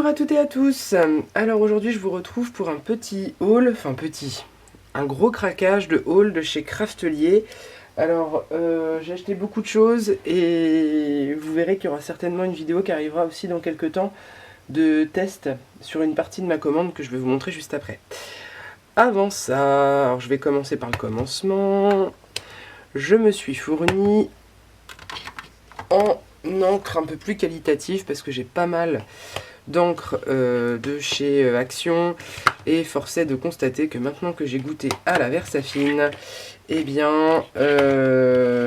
Bonjour à toutes et à tous. Alors aujourd'hui je vous retrouve pour un petit haul, un gros craquage de haul de chez Craftelier. Alors j'ai acheté beaucoup de choses et vous verrez qu'il y aura certainement une vidéo qui arrivera aussi dans quelques temps de test sur une partie de ma commande que je vais vous montrer juste après. Avant ça, alors je vais commencer par le commencement. Je me suis fourni en encre un peu plus qualitative parce que j'ai pas mal d'encre de chez Action et force est de constater que maintenant que j'ai goûté à la Versafine, eh bien c'est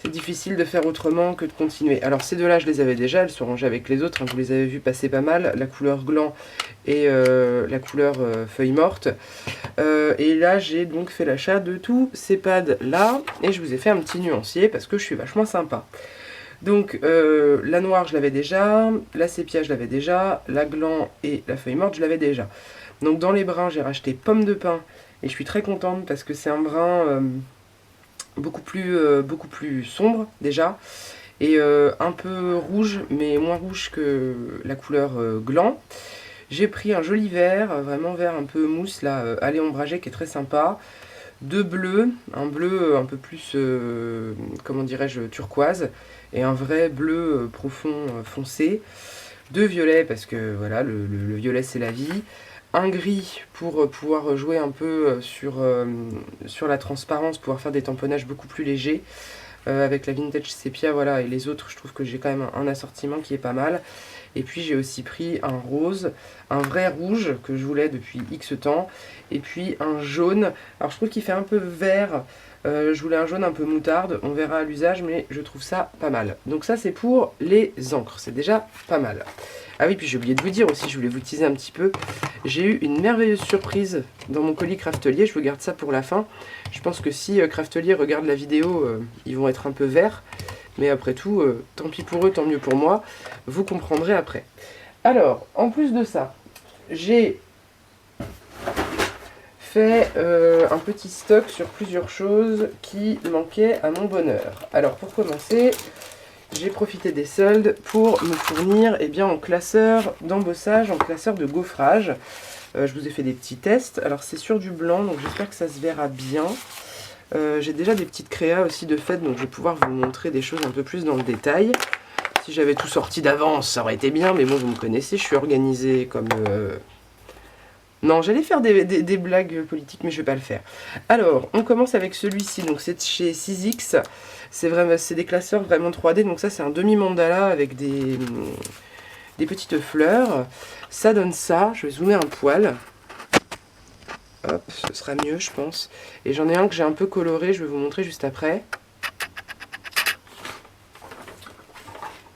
difficile de faire autrement que de continuer. Alors ces deux là je les avais déjà, elles sont rangées avec les autres, hein, vous les avez vues passer pas mal, la couleur gland et la couleur feuille morte. Et là j'ai donc fait l'achat de tous ces pads là et je vous ai fait un petit nuancier parce que je suis vachement sympa. Donc la noire je l'avais déjà, la sépia je l'avais déjà, la gland et la feuille morte je l'avais déjà. Donc dans les brins j'ai racheté pomme de pin et je suis très contente parce que c'est un brun beaucoup plus sombre déjà et un peu rouge mais moins rouge que la couleur gland. J'ai pris un joli vert, vraiment vert un peu mousse là, allé ombragé qui est très sympa. Deux bleus, un bleu un peu plus, comment dirais-je, turquoise, et un vrai bleu profond foncé. Deux violets, parce que voilà, le violet c'est la vie. Un gris pour pouvoir jouer un peu sur la transparence, pouvoir faire des tamponnages beaucoup plus légers. Avec la vintage sépia, voilà, et les autres, je trouve que j'ai quand même un assortiment qui est pas mal. Et puis j'ai aussi pris un rose, un vrai rouge que je voulais depuis X temps, et puis un jaune. Alors je trouve qu'il fait un peu vert, je voulais un jaune un peu moutarde, on verra à l'usage, mais je trouve ça pas mal. Donc ça c'est pour les encres, c'est déjà pas mal. Ah oui, puis j'ai oublié de vous dire aussi, je voulais vous teaser un petit peu, j'ai eu une merveilleuse surprise dans mon colis Craftelier, je vous garde ça pour la fin. Je pense que si Craftelier regarde la vidéo, ils vont être un peu verts. Mais après tout, tant pis pour eux, tant mieux pour moi. Vous comprendrez après. Alors, en plus de ça, j'ai fait un petit stock sur plusieurs choses qui manquaient à mon bonheur. Alors, pour commencer, j'ai profité des soldes pour me fournir en classeur d'embossage, en classeur de gaufrage. Je vous ai fait des petits tests. Alors, c'est sur du blanc, donc j'espère que ça se verra bien. J'ai déjà des petites créas aussi de fait, donc je vais pouvoir vous montrer des choses un peu plus dans le détail. Si j'avais tout sorti d'avance, ça aurait été bien, mais bon, vous me connaissez, je suis organisée comme... Non, j'allais faire des blagues politiques, mais je vais pas le faire. Alors, on commence avec celui-ci, donc c'est chez Sizzix. C'est des classeurs vraiment 3D, donc ça c'est un demi-mandala avec des petites fleurs. Ça donne ça, je vais zoomer un poil. Hop, ce sera mieux je pense. Et j'en ai un que j'ai un peu coloré, je vais vous montrer juste après.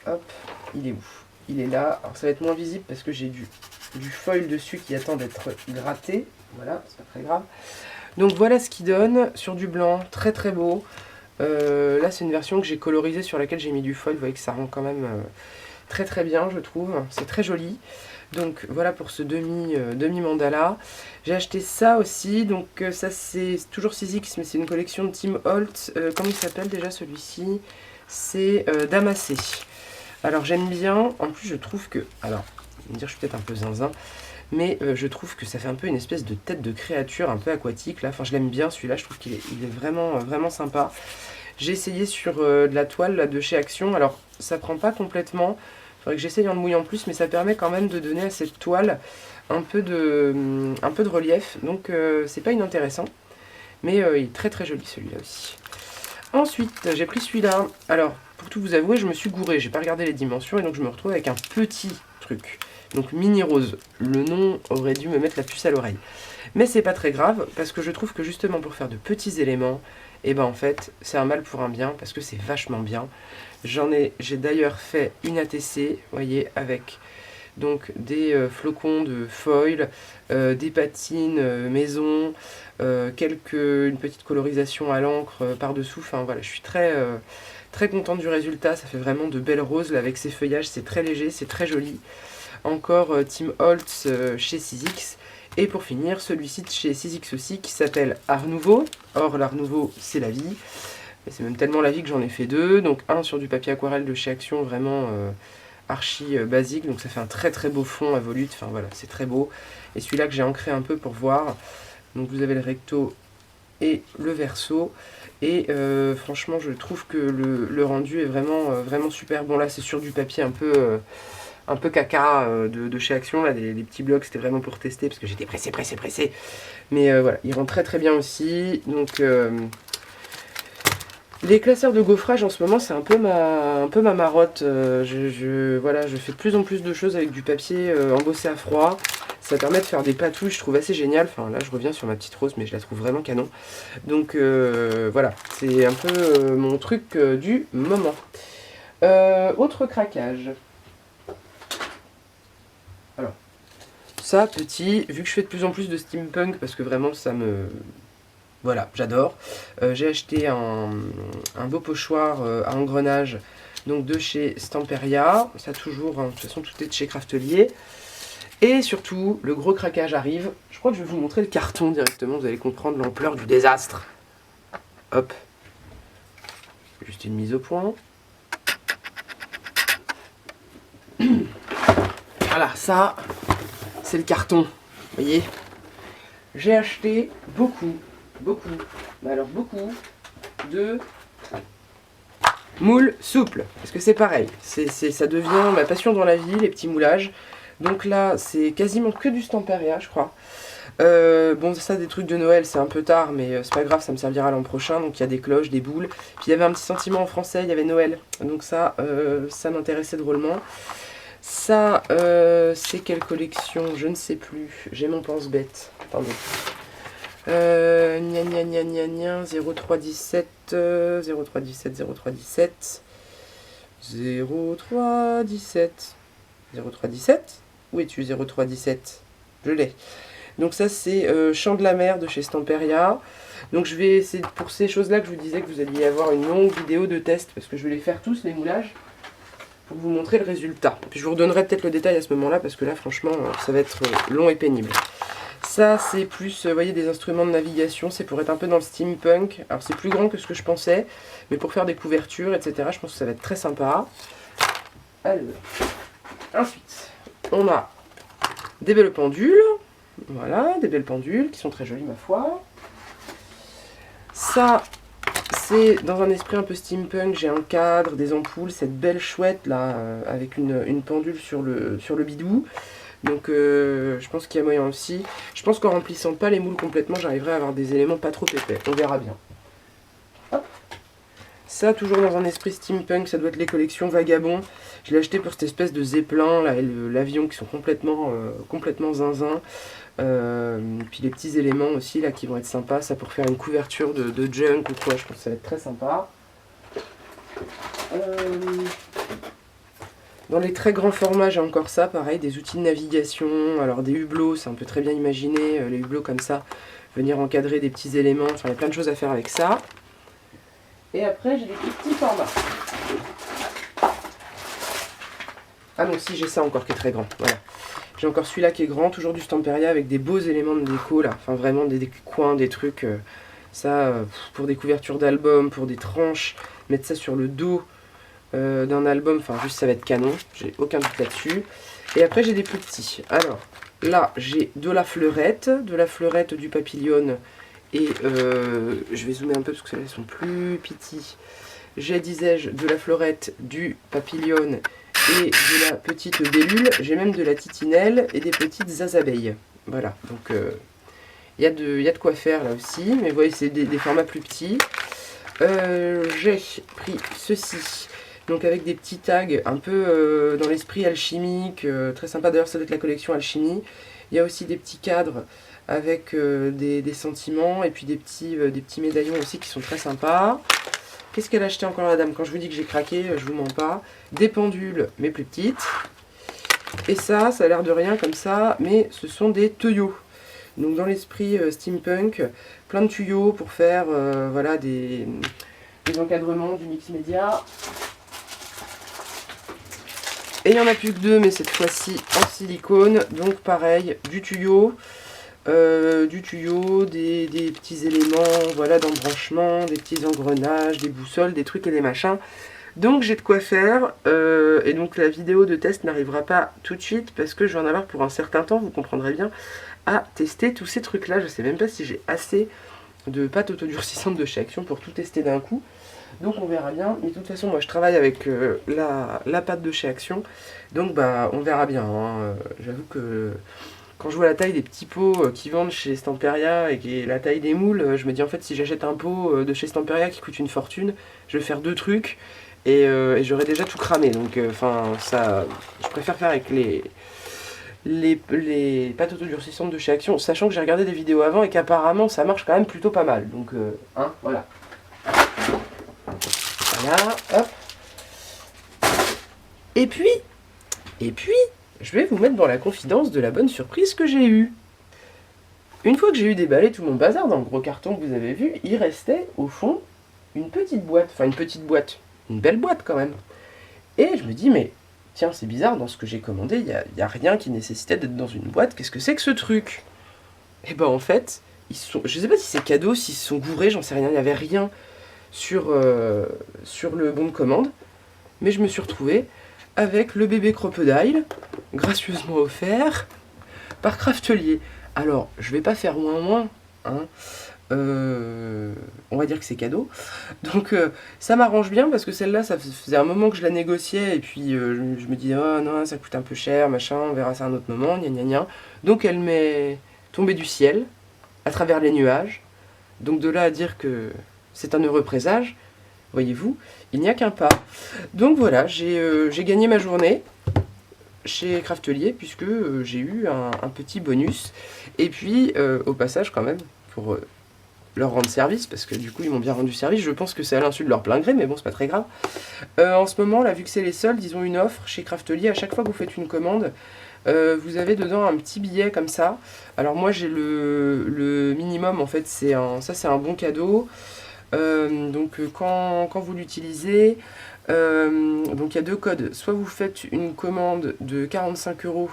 Hop, il est où? Il est là. Alors ça va être moins visible parce que j'ai du foil dessus qui attend d'être gratté. Voilà, c'est pas très grave. Donc voilà ce qu'il donne sur du blanc, très très beau. Là c'est une version que j'ai colorisée sur laquelle j'ai mis du foil. Vous voyez que ça rend quand même très très bien je trouve. C'est très joli. Donc voilà pour ce demi mandala. J'ai acheté ça aussi, donc ça c'est toujours Sizzix, mais c'est une collection de Tim Holtz. Comment il s'appelle déjà celui-ci? C'est Damassé. Alors j'aime bien, en plus je trouve que, alors, vous me dire je suis peut-être un peu zinzin, mais je trouve que ça fait un peu une espèce de tête de créature un peu aquatique là. Enfin je l'aime bien celui-là, je trouve qu'il est vraiment, vraiment sympa. J'ai essayé sur de la toile là, de chez Action, alors ça prend pas complètement. Il faudrait que j'essaye en le mouillant plus, mais ça permet quand même de donner à cette toile un peu de relief. Donc c'est pas inintéressant. Mais il est très très joli celui-là aussi. Ensuite, j'ai pris celui-là. Alors, pour tout vous avouer, je me suis gouré. J'ai pas regardé les dimensions et donc je me retrouve avec un petit truc. Donc mini rose. Le nom aurait dû me mettre la puce à l'oreille. Mais c'est pas très grave parce que je trouve que justement pour faire de petits éléments, et ben en fait c'est un mal pour un bien parce que c'est vachement bien. J'ai d'ailleurs fait une ATC, vous voyez, avec donc des flocons de foil, des patines maison, une petite colorisation à l'encre par-dessous. Enfin voilà, je suis très, très contente du résultat. Ça fait vraiment de belles roses là, avec ces feuillages. C'est très léger, c'est très joli. Encore Tim Holtz chez Sizzix. Et pour finir, celui-ci de chez Sizzix aussi qui s'appelle Art Nouveau. Or, l'Art Nouveau, c'est la vie. Et c'est même tellement la vie que j'en ai fait deux. Donc un sur du papier aquarelle de chez Action, vraiment archi basique, donc ça fait un très très beau fond à volute, enfin voilà, c'est très beau. Et celui-là que j'ai ancré un peu pour voir, donc vous avez le recto et le verso, et franchement je trouve que le rendu est vraiment super. Bon là c'est sur du papier un peu caca de chez Action, là, les petits blocs, c'était vraiment pour tester, parce que j'étais pressé. Mais voilà, il rend très bien aussi, donc... les classeurs de gaufrage en ce moment c'est un peu ma marotte, voilà, je fais de plus en plus de choses avec du papier embossé à froid, ça permet de faire des patouilles, je trouve assez génial, enfin là je reviens sur ma petite rose mais je la trouve vraiment canon, donc voilà, c'est un peu mon truc du moment. Autre craquage, alors ça petit, vu que je fais de plus en plus de steampunk parce que vraiment ça me... Voilà, j'adore. J'ai acheté un beau pochoir à engrenage, donc de chez Stamperia. Ça toujours, hein, de toute façon tout est de chez Craftelier. Et surtout, le gros craquage arrive. Je crois que je vais vous montrer le carton directement, vous allez comprendre l'ampleur du désastre. Hop. Juste une mise au point. Voilà, ça, c'est le carton. Vous voyez, j'ai acheté beaucoup de moules souples, parce que c'est pareil, ça devient ma passion dans la vie, les petits moulages. Donc là c'est quasiment que du Stamperia je crois. Bon ça des trucs de Noël c'est un peu tard, mais c'est pas grave, ça me servira l'an prochain. Donc il y a des cloches, des boules, puis il y avait un petit sentiment en français, il y avait Noël, donc ça m'intéressait drôlement. Ça c'est quelle collection, je ne sais plus, j'ai mon pense-bête, attendez. 0317 où es-tu 0317, je l'ai. Donc ça c'est Chant de la mer de chez Stamperia. Donc je vais, c'est pour ces choses là que je vous disais que vous alliez avoir une longue vidéo de test, parce que je vais les faire tous les moulages pour vous montrer le résultat. Puis je vous redonnerai peut-être le détail à ce moment là, parce que là franchement ça va être long et pénible. Ça c'est plus, vous voyez, des instruments de navigation, c'est pour être un peu dans le steampunk. Alors c'est plus grand que ce que je pensais, mais pour faire des couvertures, etc. Je pense que ça va être très sympa. Alors, ensuite, on a des belles pendules. Voilà, des belles pendules qui sont très jolies ma foi. Ça, c'est dans un esprit un peu steampunk, j'ai un cadre, des ampoules, cette belle chouette là, avec une pendule sur le bidou. Donc je pense qu'il y a moyen aussi. Je pense qu'en remplissant pas les moules complètement, j'arriverai à avoir des éléments pas trop épais. On verra bien. Hop. Ça, toujours dans un esprit steampunk, ça doit être les collections Vagabond. Je l'ai acheté pour cette espèce de zeppelin, là, et l'avion qui sont complètement zinzin. Puis les petits éléments aussi là qui vont être sympas. Ça pour faire une couverture de junk ou quoi, je pense que ça va être très sympa. Dans les très grands formats, j'ai encore ça, pareil, des outils de navigation, alors des hublots, ça on peut très bien imaginer, les hublots comme ça, venir encadrer des petits éléments, enfin il y a plein de choses à faire avec ça. Et après j'ai des petits formats. Ah non, si j'ai ça encore qui est très grand, voilà. J'ai encore celui-là qui est grand, toujours du Stamperia avec des beaux éléments de déco là, enfin vraiment des coins, des trucs, ça pour des couvertures d'albums, pour des tranches, mettre ça sur le dos d'un album, enfin juste ça va être canon, j'ai aucun doute là-dessus. Et après j'ai des plus petits. Alors là j'ai de la fleurette du papillon, et je vais zoomer un peu parce que celles-là sont plus petits. J'ai, disais-je, de la fleurette, du papillon et de la petite bellule. J'ai même de la titinelle et des petites abeilles. Voilà, donc il y a de quoi faire là aussi, mais vous voyez c'est des formats plus petits. J'ai pris ceci. Donc avec des petits tags un peu dans l'esprit alchimique, très sympa, d'ailleurs ça doit être la collection Alchimie. Il y a aussi des petits cadres avec des sentiments, et puis des petits médaillons aussi qui sont très sympas. Qu'est-ce qu'elle a acheté encore la dame? Quand je vous dis que j'ai craqué, je vous mens pas. Des pendules, mais plus petites. Et ça a l'air de rien comme ça, mais ce sont des tuyaux. Donc dans l'esprit steampunk, plein de tuyaux pour faire voilà, des encadrements, du mix média. Et il n'y en a plus que deux, mais cette fois-ci en silicone. Donc pareil, du tuyau, des petits éléments voilà, d'embranchement, des petits engrenages, des boussoles, des trucs et des machins. Donc j'ai de quoi faire, et donc la vidéo de test n'arrivera pas tout de suite parce que je vais en avoir pour un certain temps, vous comprendrez bien, à tester tous ces trucs là. Je sais même pas si j'ai assez de pâte autodurcissante de chez Action pour tout tester d'un coup. Donc on verra bien, mais de toute façon moi je travaille avec la pâte de chez Action, donc bah on verra bien, hein. J'avoue que quand je vois la taille des petits pots qui vendent chez Stamperia et la taille des moules, je me dis en fait si j'achète un pot de chez Stamperia qui coûte une fortune, je vais faire 2 trucs et j'aurais déjà tout cramé. Donc enfin ça, je préfère faire avec les pâtes autodurcissantes de chez Action, sachant que j'ai regardé des vidéos avant et qu'apparemment ça marche quand même plutôt pas mal. Donc hein, voilà. Voilà, hop. Et puis, je vais vous mettre dans la confidence de la bonne surprise que j'ai eue. Une fois que j'ai eu déballé tout mon bazar dans le gros carton que vous avez vu, il restait au fond une petite boîte. Enfin une petite boîte, une belle boîte quand même. Et je me dis mais tiens c'est bizarre, dans ce que j'ai commandé, il n'y a rien qui nécessitait d'être dans une boîte, qu'est-ce que c'est que ce truc? Et ben en fait, je sais pas si c'est cadeau, s'ils se sont gourés, j'en sais rien, il n'y avait rien sur le bon de commande. Mais je me suis retrouvée avec le bébé crocodile, gracieusement offert par Craftelier. Alors, je vais pas faire moins, hein. On va dire que c'est cadeau. Donc ça m'arrange bien parce que celle-là, ça faisait un moment que je la négociais et puis je me dis oh non, ça coûte un peu cher, machin, on verra ça un autre moment, gna gna gna. Donc elle m'est tombée du ciel, à travers les nuages. Donc de là à dire que c'est un heureux présage, voyez-vous, il n'y a qu'un pas. Donc voilà, j'ai gagné ma journée chez Craftelier puisque j'ai eu un petit bonus. Et puis au passage quand même, pour leur rendre service, parce que du coup ils m'ont bien rendu service, je pense que c'est à l'insu de leur plein gré, mais bon c'est pas très grave. En ce moment là, vu que c'est les soldes, ils ont une offre chez Craftelier, à chaque fois que vous faites une commande, vous avez dedans un petit billet comme ça. Alors moi j'ai le minimum en fait, ça c'est un bon cadeau. Donc quand vous l'utilisez, donc il y a 2 codes. Soit vous faites une commande de 45 €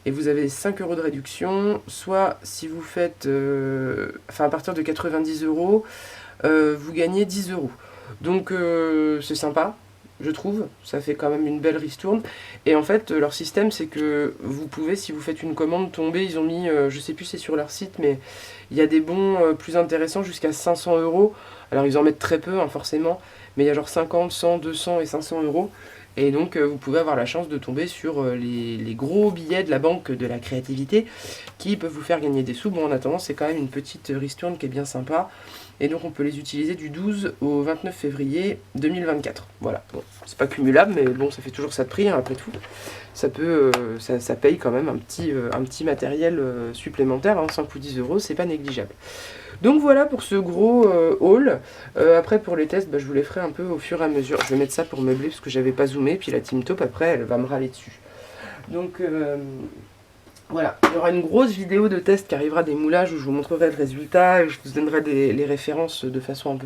et vous avez 5 € de réduction, soit si vous faites, à partir de 90 €, vous gagnez 10 €. Donc c'est sympa, je trouve, ça fait quand même une belle ristourne. Et en fait, leur système, c'est que vous pouvez, si vous faites une commande, tomber, ils ont mis, je sais plus si c'est sur leur site, mais il y a des bons plus intéressants jusqu'à 500 €. Alors ils en mettent très peu, hein, forcément, mais il y a genre 50, 100, 200 et 500 €. Et donc vous pouvez avoir la chance de tomber sur les gros billets de la banque de la créativité qui peuvent vous faire gagner des sous. Bon, en attendant, c'est quand même une petite ristourne qui est bien sympa. Et donc on peut les utiliser du 12 au 29 février 2024. Voilà, bon, c'est pas cumulable, mais bon, ça fait toujours ça de prix, hein, après tout. Ça peut, ça paye quand même un petit matériel supplémentaire, hein, 5 ou 10 €, c'est pas négligeable. Donc voilà pour ce gros haul. Après pour les tests, bah, je vous les ferai un peu au fur et à mesure. Je vais mettre ça pour meubler parce que j'avais pas zoomé, puis la Team Taupe après elle va me râler dessus. Donc voilà, il y aura une grosse vidéo de test qui arrivera des moulages où je vous montrerai le résultat et je vous donnerai les références de façon un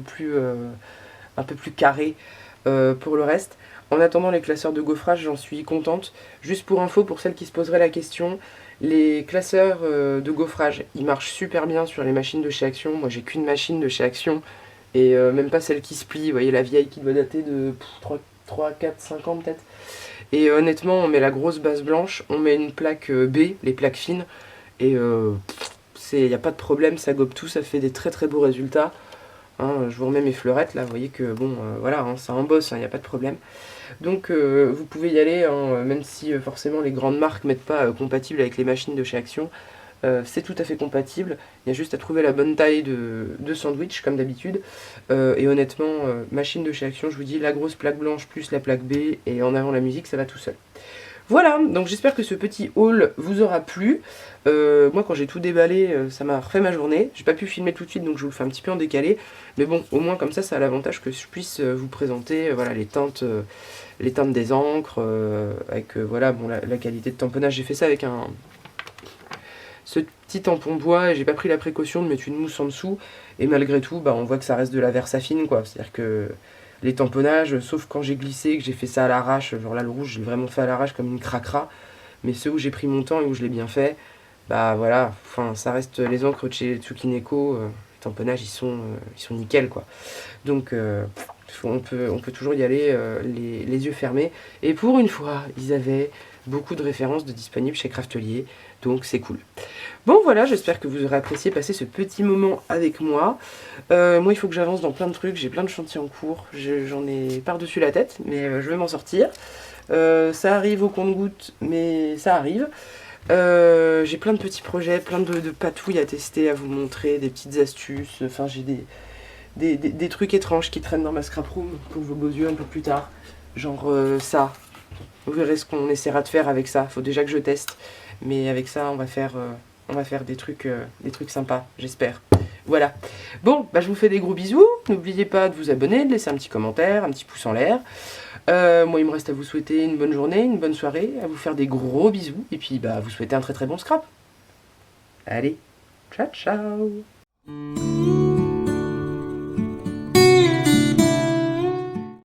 peu plus carrée pour le reste. En attendant les classeurs de gaufrage, j'en suis contente. Juste pour info, pour celles qui se poseraient la question, les classeurs de gaufrage, ils marchent super bien sur les machines de chez Action. Moi j'ai qu'une machine de chez Action et même pas celle qui se plie. Vous voyez la vieille qui doit dater de 3, 4, 5 ans peut-être. Et honnêtement, on met la grosse base blanche, on met une plaque B, les plaques fines, et il n'y a pas de problème, ça gobe tout, ça fait des très très beaux résultats. Hein, je vous remets mes fleurettes là, vous voyez que bon, voilà, hein, ça embosse, il n'y a pas de problème. Donc vous pouvez y aller, hein, même si forcément les grandes marques ne mettent pas compatible avec les machines de chez Action. C'est tout à fait compatible, il y a juste à trouver la bonne taille de sandwich comme d'habitude. Et honnêtement, machine de chez Action, je vous dis, la grosse plaque blanche plus la plaque B et en avant la musique, ça va tout seul. Voilà, donc j'espère que ce petit haul vous aura plu. Moi quand j'ai tout déballé, ça m'a refait ma journée. J'ai pas pu filmer tout de suite donc je vous le fais un petit peu en décalé. Mais bon, au moins comme ça a l'avantage que je puisse vous présenter voilà, les teintes des encres, avec voilà, bon, la qualité de tamponnage. J'ai fait ça avec ce petit tampon bois et j'ai pas pris la précaution de mettre une mousse en dessous. Et malgré tout, bah, on voit que ça reste de la Versafine, quoi. C'est-à-dire que les tamponnages, sauf quand j'ai glissé, que j'ai fait ça à l'arrache, genre là le rouge, j'ai vraiment fait à l'arrache comme une cracra. Mais ceux où j'ai pris mon temps et où je l'ai bien fait, bah voilà, enfin ça reste les encres de chez Tsukineko, les tamponnages ils sont nickel quoi. Donc On peut toujours y aller les yeux fermés. Et pour une fois, ils avaient beaucoup de références de disponibles chez Craftelier, donc c'est cool. Bon voilà, j'espère que vous aurez apprécié passer ce petit moment avec moi. Moi il faut que j'avance dans plein de trucs, j'ai plein de chantiers en cours, j'en ai par-dessus la tête, mais je vais m'en sortir. Ça arrive au compte-gouttes, mais ça arrive. J'ai plein de petits projets, plein de patouilles à tester, à vous montrer, des petites astuces, enfin j'ai des trucs étranges qui traînent dans ma scrap room pour vos beaux yeux un peu plus tard. Genre ça. Vous verrez ce qu'on essaiera de faire avec ça. Faut déjà que je teste. Mais avec ça, on va faire des trucs sympas, j'espère. Voilà. Bon, bah, je vous fais des gros bisous. N'oubliez pas de vous abonner, de laisser un petit commentaire, un petit pouce en l'air. Moi, il me reste à vous souhaiter une bonne journée, une bonne soirée, à vous faire des gros bisous. Et puis, bah, vous souhaiter un très très bon scrap. Allez, ciao ciao.